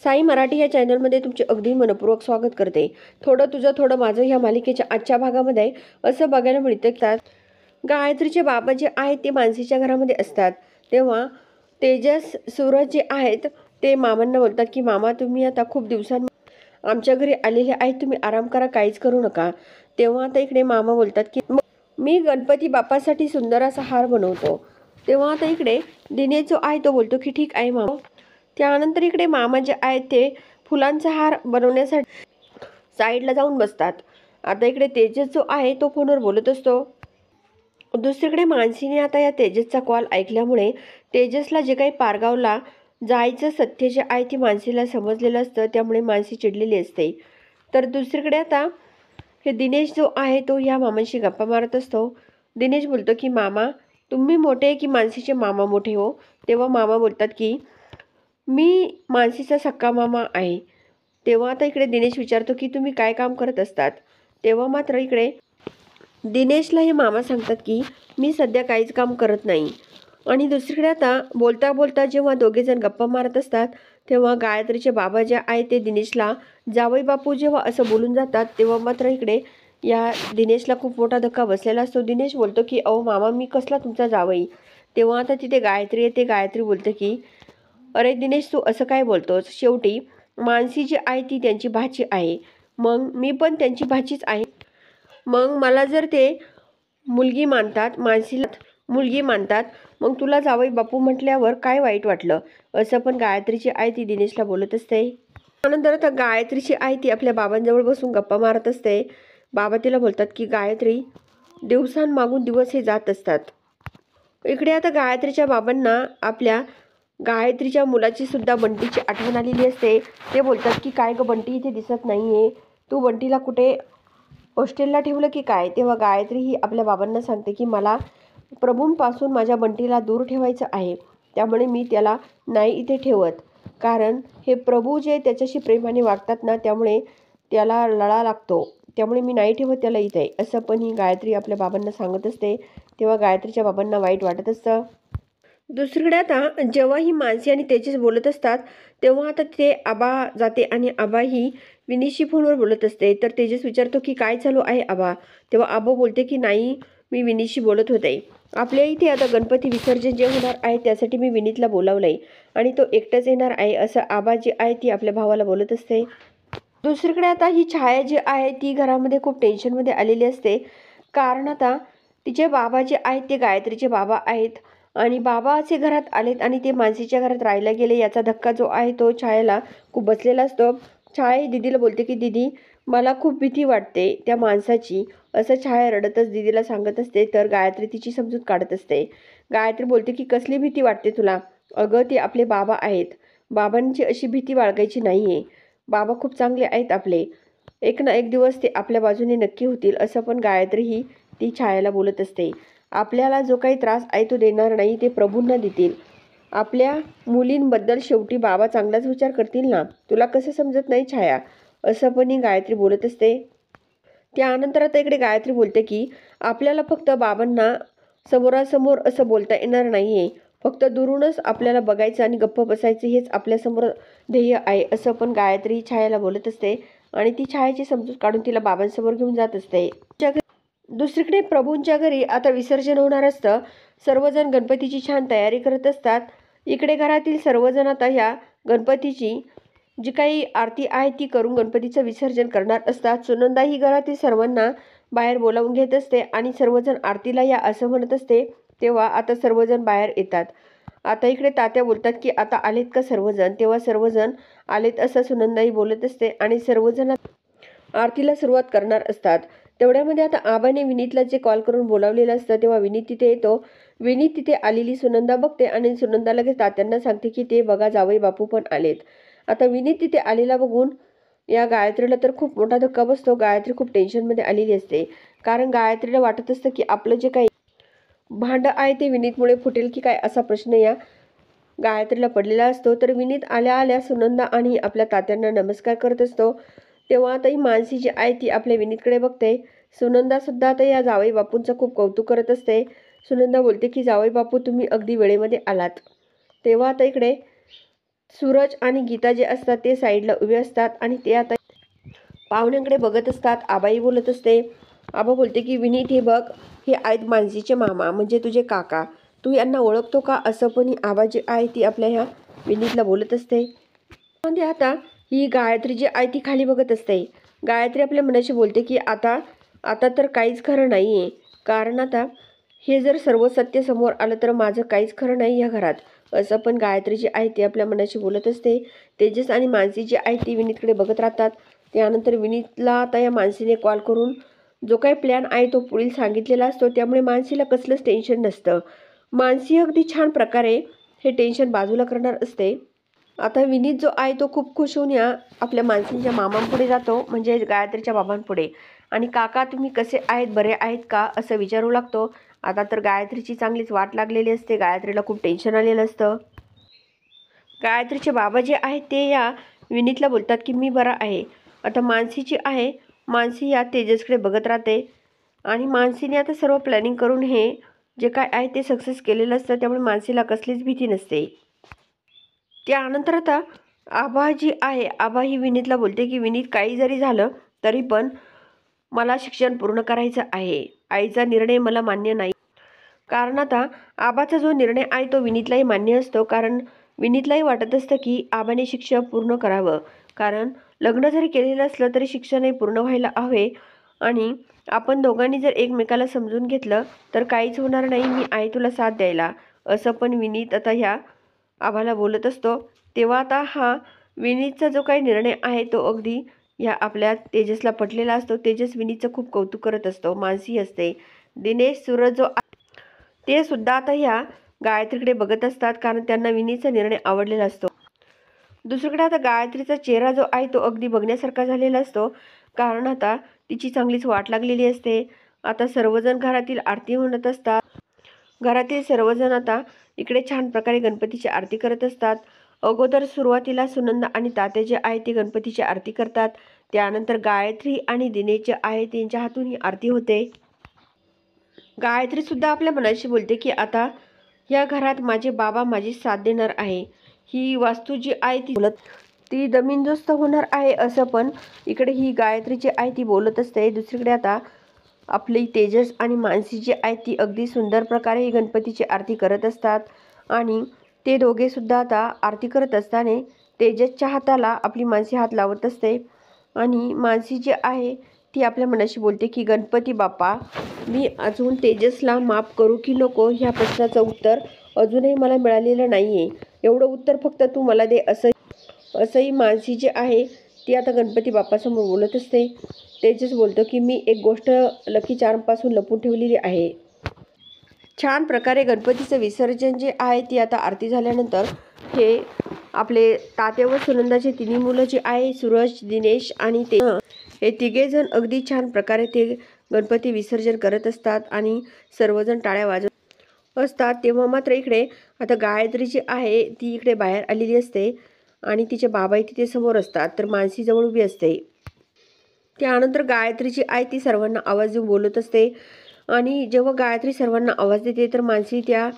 साई मराठी या चॅनलमध्ये तुमचे अगदी मनपूर्वक स्वागत करते। थोडं तुझं थोडं माझं ह्या मालिकेच्या आजच्या भागामध्ये असं बघायला मिळतं की गायत्रीचे बाबा जे आहेत ते मानसीच्या घरामध्ये असतात, तेव्हा तेजस सूरज जे आहेत ते मामांना बोलतात की मामा तुम्ही आता खूप दिवसांनी आमच्या घरी आलेले आहेत, तुम्ही आराम करा, काहीच करू नका। तेव्हा आता इकडे मामा बोलतात की मी गणपती बाप्पासाठी सुंदर असा हार बनवतो। तेव्हा आता इकडे दिनेश जो आहे तो बोलतो की ठीक आहे मामा। त्यानंतर इकडे मामा जे आहेत ते फुलांचा हार बनवण्यासाठी साईडला जाऊन बसतात। आता इकडे तेजस जो आहे तो फोनवर बोलत असतो। दुसरीकडे मानसीने आता या तेजसचा कॉल ऐकल्यामुळे तेजसला जे काही पारगावला जायचं सत्य जे आहे ते मानसीला समजलेलं असतं, त्यामुळे मानसी चिडलेली असते। तर दुसरीकडे आता हे दिनेश जो आहे तो या मामांशी गप्पा मारत असतो। दिनेश बोलतो की मामा तुम्ही मोठे की मानसीचे मामा मोठे हो? तेव्हा मामा बोलतात की मी मानसीचा सक्का मामा आहे। तेव्हा आता इकडे दिनेश विचारतो की तुम्ही काय काम करत असतात? तेव्हा मात्र इकडे दिनेशला हे मामा सांगतात की मी सध्या काहीच काम करत नाही। आणि दुसरीकडे आता बोलता बोलता जेव्हा दोघेजण गप्पा मारत असतात तेव्हा गायत्रीचे बाबा जे आहे ते दिनेशला जावई बापू जेव्हा असं बोलून जातात तेव्हा मात्र इकडे या दिनेशला खूप मोठा धक्का बसलेला असतो। दिनेश बोलतो की अहो मामा मी कसला तुमचा जावई? तेव्हा आता तिथे गायत्री येते। गायत्री बोलते की अरे दिनेश तू असं काय बोलतोस? शेवटी मानसी जी आहे ती त्यांची भाची आहे, मग मी पण त्यांची भाचीच आहे। मग मला जर ते मुलगी मानतात, मानसीला मुलगी मानतात, मग तुला जावई बापू म्हटल्यावर काय वाईट वाटलं? असं पण गायत्रीची आई ती दिनेशला बोलत असते। त्यानंतर आता गायत्रीची आई ती आपल्या बाबांजवळ बसून गप्पा मारत असते। बाबा तिला बोलतात की गायत्री दिवसांमागून दिवस हे जात असतात। इकडे आता गायत्रीच्या बाबांना आपल्या गायत्रीच्या मुलाची सुद्धा बंटीची आठवण आलेली असते। ते बोलतात की काय ग बंटी इथे दिसत नाहीये, तू बंटीला कुठे हॉस्टेलला ठेवलं की काय? तेव्हा गायत्री ही आपल्या बाबांना सांगते की मला प्रभूंपासून माझ्या बंटीला दूर ठेवायचं आहे, त्यामुळे मी त्याला नाही इथे ठेवत, कारण हे प्रभू जे त्याच्याशी प्रेमाने वागतात ना त्यामुळे त्याला लळा लागतो, त्यामुळे मी नाही ठेवत त्याला इथे, असं पण ही गायत्री आपल्या बाबांना सांगत असते। तेव्हा गायत्रीच्या बाबांना वाईट वाटत असतं। दुसरीकडे आता जेव्हा ही मानसी आणि तेजस बोलत असतात तेव्हा आता ते आबा जाते आणि आबा ही विनीशी फोनवर बोलत असते। तर तेजस विचारतो की काय चालू आहे आबा? तेव्हा आबा बोलते की नाही मी विनीशी बोलत होते, आपल्या इथे आता गणपती विसर्जन जे होणार आहे त्यासाठी मी विनीतला बोलावलंय आणि तो एकटाच येणार आहे, असं आबा जी आहे ती आपल्या भावाला बोलत असते। दुसरीकडे आता ही छाया जी आहे ती घरामध्ये खूप टेन्शनमध्ये आलेली असते, कारण आता तिचे बाबा जे आहेत ते गायत्रीचे बाबा आहेत आणि बाबा असे घरात आलेत आणि ते मानसीच्या घरात राहायला गेले, याचा धक्का जो आहे तो छायाला खूप बसलेला असतो। छाया दीदीला बोलते की दीदी मला खूप भीती वाटते त्या माणसाची, असं छाया रडतच दीदीला सांगत असते। तर गायत्री तिची समजूत काढत असते। गायत्री बोलते की कसली भीती वाटते तुला? अगं ते आपले बाबा आहेत, बाबांची अशी भीती बाळगायची नाहीये, बाबा खूप चांगले आहेत आपले, एक ना एक दिवस ते आपल्या बाजूने नक्की होतील, असं पण गायत्री ही ती छायाला बोलत असते। आपल्याला जो काही त्रास आहे तो देणार नाही, ते प्रभूंना देतील, आपल्या मुलींबद्दल शेवटी बाबा चांगलाच विचार करतील ना, तुला कसं समजत नाही छाया? असं पण ही गायत्री बोलत असते। त्यानंतर आता इकडे गायत्री बोलते की आपल्याला फक्त बाबांना समोरासमोर असं बोलता येणार नाहीये, फक्त दुरूनच आपल्याला बघायचं आणि गप्प बसायचं, हेच आपल्यासमोर ध्येय आहे, असं पण गायत्री छायाला बोलत असते आणि ती छायाची समजूत काढून तिला बाबांसमोर घेऊन जात असते। दुसरीकडे प्रभूंच्या घरी आता विसर्जन होणार असतं, सर्वजण गणपतीची छान तयारी करत असतात। इकडे घरातील सर्वजण आता या गणपतीची जी काही आरती आहे ती करून गणपतीचं विसर्जन करणार असतात। सुनंदा ही घरातील सर्वांना बाहेर बोलावून घेत असते आणि सर्वजण आरतीला या असं म्हणत असते। तेव्हा आता सर्वजण बाहेर येतात। आता इकडे तात्या बोलतात की आता आलेत का सर्वजण? तेव्हा सर्वजण आलेत असं सुनंदाही बोलत असते आणि सर्वजण आरतीला सुरुवात करणार असतात। तेवढ्यामध्ये आता आबाने विनीतला जे कॉल करून बोलावलेलं असतं तेव्हा विनीत तिथे येतो। विनीत तिथे आलेली सुनंदा बघते आणि सुनंदा लगेच तात्यांना सांगते की ते बघा जावई बापू पण आलेत। आता विनीत तिथे आलेला बघून या गायत्रीला तर खूप मोठा धक्का बसतो। गायत्री खूप टेन्शनमध्ये आलेली असते, कारण गायत्रीला वाटत असतं की आपलं जे काही भांडं आहे ते विनीतमुळे फुटेल की काय, असा प्रश्न या गायत्रीला पडलेला असतो। तर विनीत आल्या आल्या सुनंदा आणि आपल्या तात्यांना नमस्कार करत असतो। तेव्हा आता ही मानसी जी आहे ती आपल्या विनीतकडे बघते। सुनंदा सुद्धा आता या जावई बापूंचं खूप कौतुक करत असते। सुनंदा बोलते की जावई बापू तुम्ही अगदी वेळेमध्ये आलात। तेव्हा आता इकडे सूरज आणि गीता जे असतात ते साईडला उभे असतात आणि ते आता पाहुण्यांकडे बघत असतात. आबाई बोलत असते. आबा बोलते की विनीत हे बघ, हे आहेत मानसीचे मामा म्हणजे तुझे काका, तू यांना ओळखतो का, असं पण आबा जी आहे ती आपल्या ह्या विनीतला बोलत असते. म्हणजे आता ही गायत्री जी आहे ती खाली बघत असते. गायत्री आपल्या मनाशी बोलते की आता आता तर काहीच खरं नाही आहे, कारण आता हे जर सर्व सत्य समोर आलं तर माझं काहीच खरं नाही या घरात, असं पण गायत्री जी आहे ती आपल्या मनाशी बोलत असते. तेजस आणि मानसी जी आहे ती विनीतकडे बघत राहतात. त्यानंतर विनीतला आता या मानसीने कॉल करून जो काही प्लॅन आहे तो पुढील सांगितलेला असतो, त्यामुळे मानसीला कसलंच टेन्शन नसतं. मानसी अगदी छान प्रकारे हे टेन्शन बाजूला करणार असते. आता विनीत जो आहे तो खूप खुश होऊन या आपल्या मानसीच्या मामांपुढे जातो, म्हणजे गायत्रीच्या बाबांपुढे, आणि काका तुम्ही कसे आहेत, बरे आहेत का, असं विचारू लागतो. आता तर गायत्रीची चांगलीच वाट लागलेली असते. गायत्रीला खूप टेन्शन आलेलं असतं. गायत्रीचे बाबा जे आहेत ते या विनीतला बोलतात की मी बरा आहे. आता मानसीची आहे, मानसी या तेजसकडे बघत राहते आणि मानसीने आता सर्व प्लॅनिंग करून हे जे काय आहे ते सक्सेस केलेलं असतं, त्यामुळे मानसीला कसलीच भीती नसते. त्यानंतर आता आबा जी आहे, आबा ही विनीतला बोलते की विनीत काही जरी झालं तरी पण मला शिक्षण पूर्ण करायचं आहे. आईचा निर्णय मला मान्य नाही. कारण आता आबाचा जो निर्णय आहे तो विनीतलाही मान्य असतो, कारण विनीतलाही वाटत असतं की आबाने शिक्षण पूर्ण करावं, कारण लग्न जरी केलेलं असलं तरी शिक्षणही पूर्ण व्हायला हवे आणि आपण दोघांनी जर एकमेकाला समजून घेतलं तर काहीच होणार नाही, मी आहे तुला साथ द्यायला, असं पण विनीत आता ह्या आबाला बोलत असतो. तेव्हा आता हा विनीतचा जो काही निर्णय आहे तो अगदी ह्या आपल्या तेजसला पटलेला असतो. तेजस विनीतचं खूप कौतुक करत असतो. मानसी असते, दिनेश, सूरज जो ते सुद्धा आता ह्या गायत्रीकडे बघत असतात, कारण त्यांना विनीतचा निर्णय आवडलेला असतो. दुसरीकडे आता गायत्रीचा चेहरा जो आहे तो अगदी बघण्यासारखा झालेला असतो, कारण आता तिची चांगलीच वाट लागलेली असते. आता सर्वजण घरातील आरती म्हणत असतात. घरातील सर्वजण आता इकडे छान प्रकारे गणपतीची आरती करत असतात. अगोदर सुरुवातीला सुनंदा आणि तात्या जे आहे ते गणपतीची आरती करतात. त्यानंतर गायत्री आणि दिनेश जे आहे त्यांच्या हातून ही आरती होते. गायत्री सुद्धा आपल्या मनाशी बोलते की आता या घरात माझे बाबा माझी साथ देणार आहे. ही वास्तू जी आहे ती जमीनदोस्त होणार आहे, असं पण इकडे ही गायत्री जी आहे ती बोलत असते. दुसरीकडे आता आपली तेजस आणि मानसी जी आहे ती अगदी सुंदर प्रकारे ही गणपतीची आरती करत असतात आणि ते दोघे सुद्धा आता आरती करत असताना तेजसच्या हाताला आपली मानसी हात लावत असते आणि मानसी जी आहे ती आपल्या मनाशी बोलते की गणपती बाप्पा, मी अजून तेजसला माफ करू की नको ह्या प्रश्नाचं उत्तर अजूनही मला मिळालेलं नाही आहे. एवढं उत्तर फक्त तू मला दे, असंही मानसी जी आहे ती आता गणपती बाप्पासमोर बोलत असते. तेजस बोलतो की मी एक गोष्ट लकी चार्मपासून लपून ठेवलेली आहे. छान प्रकारे गणपतीचं विसर्जन जे आहे ती आता आरती झाल्यानंतर हे आपले तात्या व सुनंदाचे तिन्ही मुलं जे आहे, सूरज, दिनेश आणि ते, हे तिघेजण अगदी छान प्रकारे ते गणपती विसर्जन करत असतात आणि सर्वजण टाळ्या वाजवत असतात. तेव्हा मात्र इकडे आता गायत्री जी आहे ती इकडे बाहेर आलेली असते आणि तिचे बाबाही तिथे समोर असतात, तर मानसी जवळ उभी असते. त्यानंतर गायत्री जी आहे ती सर्वांना आवाज देऊन बोलत असते आणि जेव्हा गायत्री सर्वांना आवाज देते तर मानसी त्या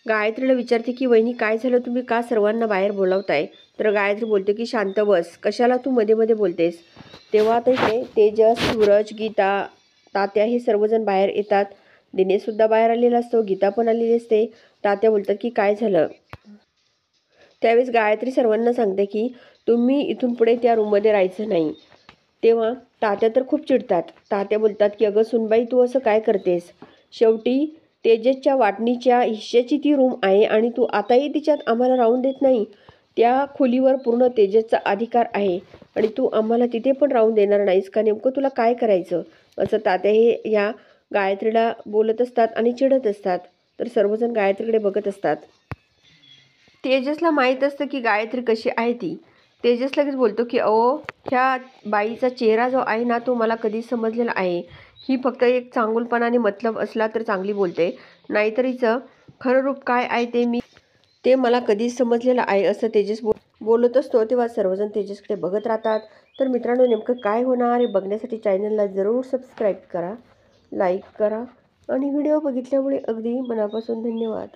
गायत्रीला विचारते की वहिनी काय झालं, तुम्ही का सर्वांना बाहेर बोलावताय. तर गायत्री बोलते की शांत बस, कशाला तू मध्ये मध्ये बोलतेस. तेव्हा आता इथे तेजस, सूरज, गीता, तात्या हे सर्वजण बाहेर येतात. दिनेश सुद्धा बाहेर आलेला असतो, गीता पण आलेली असते. तात्या बोलतात की काय झालं. त्यावेळेस गायत्री सर्वांना सांगते की तुम्ही इथून पुढे त्या रूममध्ये राहायचं नाही. तेव्हा तात्या तर खूप चिडतात. तात्या बोलतात की अगं सुनबाई, तू असं काय करतेस, शेवटी तेजसच्या वाटणीच्या हिश्श्याची ती रूम आहे आणि तू आताही तिच्यात आम्हाला राहून देत नाही. त्या खोलीवर पूर्ण तेजसचा अधिकार आहे आणि तू आम्हाला तिथे पण राहून देणार नाहीस का, नेमकं तुला काय करायचं, असं तात्या हे या गायत्रीला बोलत असतात आणि चिडत असतात. तर सर्वजण गायत्रीकडे बघत असतात. तेजसला माहीत असतं की गायत्री कशी आहे ती. तेजस लगेच बोलतो की अहो, ह्या बाईचा चेहरा जो आहे ना तो मला कधीच समजलेला आहे. ही फक्त एक चांगुलपणाने मतलब असला तर चांगली बोलते, नाहीतर हिचं खरं रूप काय आहे ते मला कधीच समजलेलं आहे, असं तेजस बोलत असतो. तेव्हा सर्वजण तेजसकडे बघत राहतात. तर मित्रांनो, नेमकं काय होणार हे बघण्यासाठी चॅनलला जरूर सबस्क्राईब करा, लाईक करा आणि व्हिडिओ बघितल्यामुळे अगदी मनापासून धन्यवाद.